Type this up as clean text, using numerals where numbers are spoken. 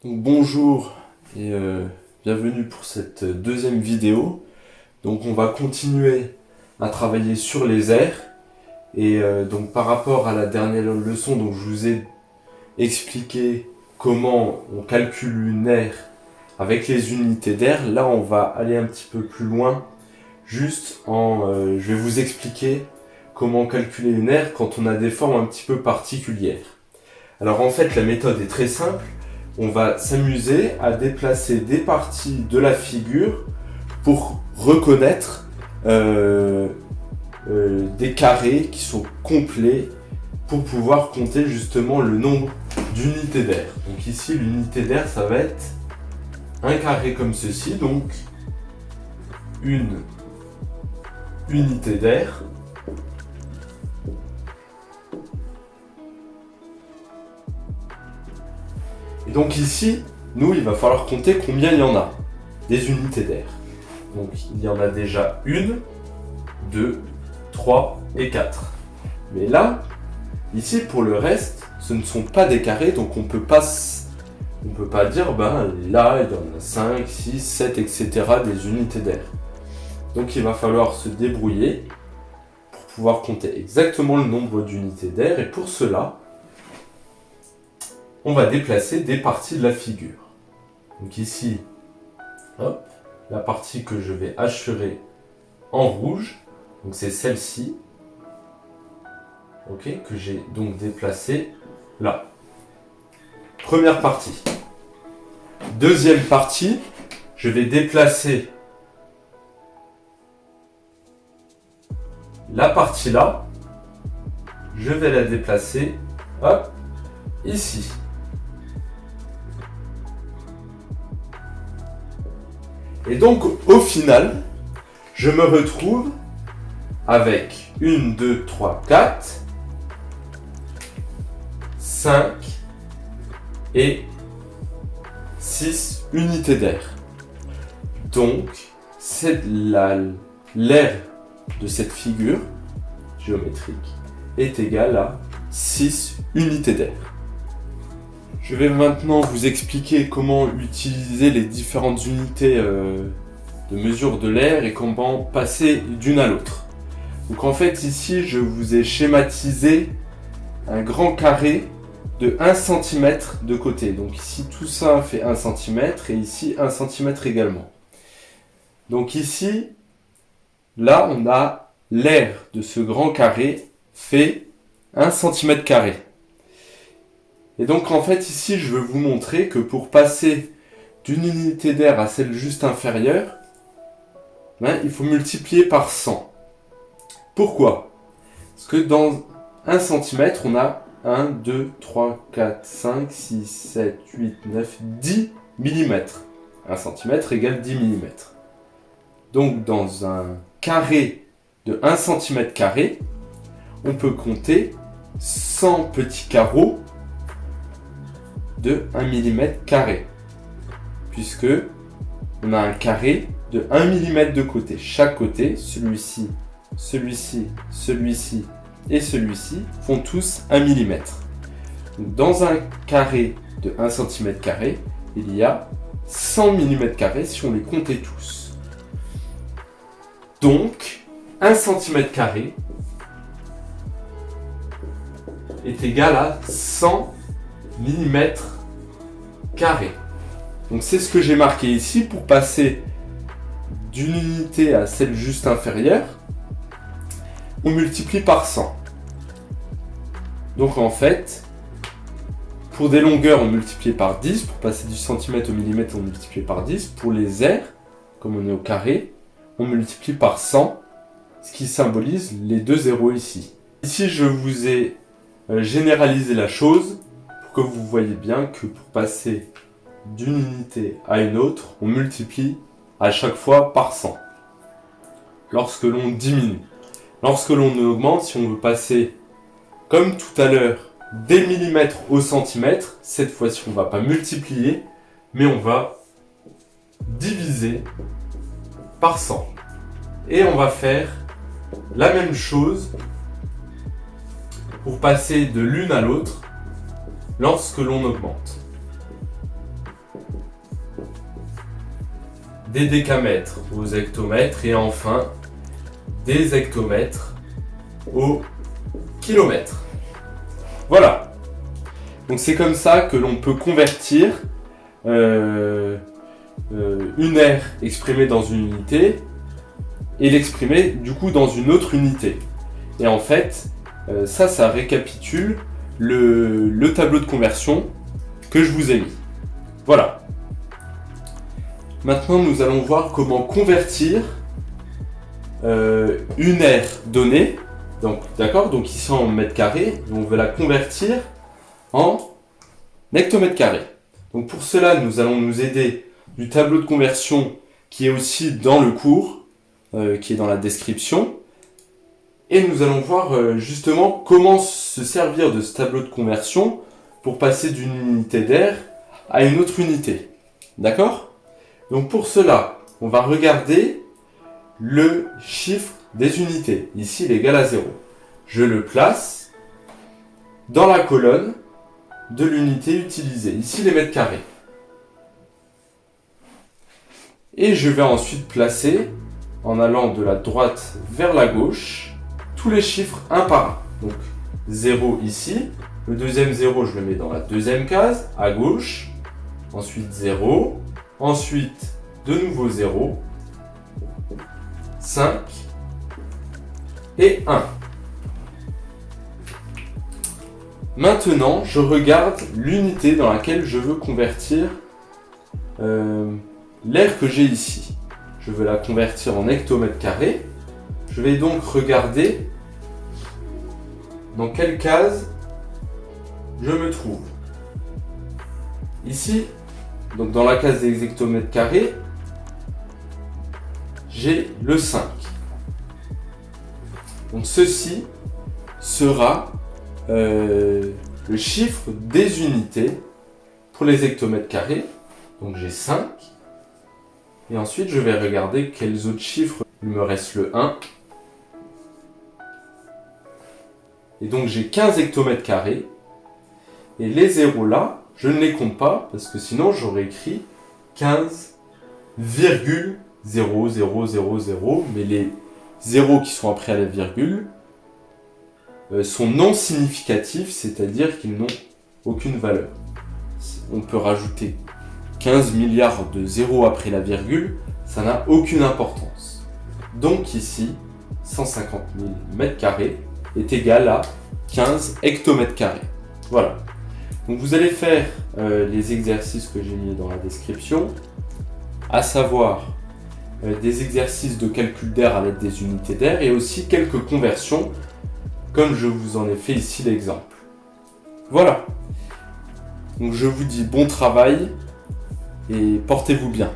Donc, bonjour et bienvenue pour cette deuxième vidéo. Donc on va continuer à travailler sur les aires et donc par rapport à la dernière leçon, donc je vous ai expliqué comment on calcule une aire avec les unités d'air. Là on va aller un petit peu plus loin, je vais vous expliquer comment calculer une aire quand on a des formes un petit peu particulières. Alors en fait la méthode est très simple. On va s'amuser à déplacer des parties de la figure pour reconnaître des carrés qui sont complets pour pouvoir compter justement le nombre d'unités d'air. Donc ici, l'unité d'air, ça va être un carré comme ceci, donc une unité d'air. Et donc ici, nous, il va falloir compter combien il y en a, des unités d'air. Donc il y en a déjà 1, 2, 3 et 4. Mais là, ici, pour le reste, ce ne sont pas des carrés, donc on peut pas dire, là, il y en a 5, 6, 7, etc. des unités d'air. Donc il va falloir se débrouiller pour pouvoir compter exactement le nombre d'unités d'air. Et pour cela, on va déplacer des parties de la figure. Donc ici, hop, la partie que je vais hachurer en rouge, donc c'est celle-ci, ok, que j'ai donc déplacée là. Première partie. Deuxième partie, je vais déplacer la partie là, je vais la déplacer, hop, ici. Et donc, au final, je me retrouve avec 1, 2, 3, 4, 5 et 6 unités d'air. Donc, l'aire de cette figure géométrique est égale à 6 unités d'air. Je vais maintenant vous expliquer comment utiliser les différentes unités de mesure de l'air et comment passer d'une à l'autre. Donc en fait ici je vous ai schématisé un grand carré de 1 cm de côté. Donc ici tout ça fait 1 cm et ici 1 cm également. Donc ici, là on a l'aire de ce grand carré fait 1 cm carré. Et donc en fait ici je veux vous montrer que pour passer d'une unité d'air à celle juste inférieure, il faut multiplier par 100. Pourquoi? Parce que dans 1 cm on a 1, 2, 3, 4, 5, 6, 7, 8, 9, 10 mm. 1 cm égale 10 mm. Donc dans un carré de 1 cm carré, on peut compter 100 petits carreaux de 1 mm carré, puisque on a un carré de 1 mm de côté. Chaque côté, celui-ci, celui-ci, celui-ci et celui-ci font tous 1 mm. Donc, dans un carré de 1 cm carré, il y a 100 mm carrés si on les comptait tous. Donc, 1 cm carré est égal à 100 mm carré. Donc c'est ce que j'ai marqué ici pour passer d'une unité à celle juste inférieure. On multiplie par 100. Donc en fait, pour des longueurs, on multiplie par 10. Pour passer du centimètre au millimètre, on multiplie par 10. Pour les aires, comme on est au carré, on multiplie par 100, ce qui symbolise les deux zéros ici. Ici, je vous ai généralisé la chose que vous voyez bien que pour passer d'une unité à une autre, on multiplie à chaque fois par 100. Lorsque l'on diminue. Lorsque l'on augmente, si on veut passer, comme tout à l'heure, des millimètres au centimètre, cette fois-ci on ne va pas multiplier, mais on va diviser par 100. Et on va faire la même chose pour passer de l'une à l'autre lorsque l'on augmente. des décamètres aux hectomètres et enfin des hectomètres au kilomètre. Voilà. Donc c'est comme ça que l'on peut convertir une aire exprimée dans une unité et l'exprimer du coup dans une autre unité. Et en fait, ça récapitule le tableau de conversion que je vous ai mis. Voilà. Maintenant, nous allons voir comment convertir une aire donnée. Donc, d'accord, donc ici en mètres carrés, on veut la convertir en hectomètres carrés. Donc pour cela, nous allons nous aider du tableau de conversion qui est aussi dans le cours, qui est dans la description. Et nous allons voir justement comment se servir de ce tableau de conversion pour passer d'une unité d'air à une autre unité. D'accord ? Donc pour cela, on va regarder le chiffre des unités. Ici, il est égal à 0. Je le place dans la colonne de l'unité utilisée. Ici, les mètres carrés. Et je vais ensuite placer, en allant de la droite vers la gauche, tous les chiffres un par un. Donc 0 ici. Le deuxième 0, je le mets dans la deuxième case, à gauche. Ensuite 0. Ensuite, de nouveau 0. 5. Et 1. Maintenant, je regarde l'unité dans laquelle je veux convertir l'aire que j'ai ici. Je veux la convertir en hectomètres carrés. Je vais donc regarder dans quelle case je me trouve. Ici, donc dans la case des hectomètres carrés, j'ai le 5. Donc ceci sera le chiffre des unités pour les hectomètres carrés. Donc j'ai 5. Et ensuite, je vais regarder quels autres chiffres. Il me reste le 1. Et donc j'ai 15 hectomètres carrés. Et les zéros là, je ne les compte pas parce que sinon j'aurais écrit 15,0000. Mais les zéros qui sont après à la virgule sont non significatifs, c'est-à-dire qu'ils n'ont aucune valeur. On peut rajouter 15 milliards de zéros après la virgule, ça n'a aucune importance. Donc ici, 150 000 mètres carrés est égal à 15 hectomètres carrés. Voilà. Donc vous allez faire les exercices que j'ai mis dans la description, à savoir des exercices de calcul d'air à l'aide des unités d'air et aussi quelques conversions, comme je vous en ai fait ici l'exemple. Voilà. Donc je vous dis bon travail et portez-vous bien.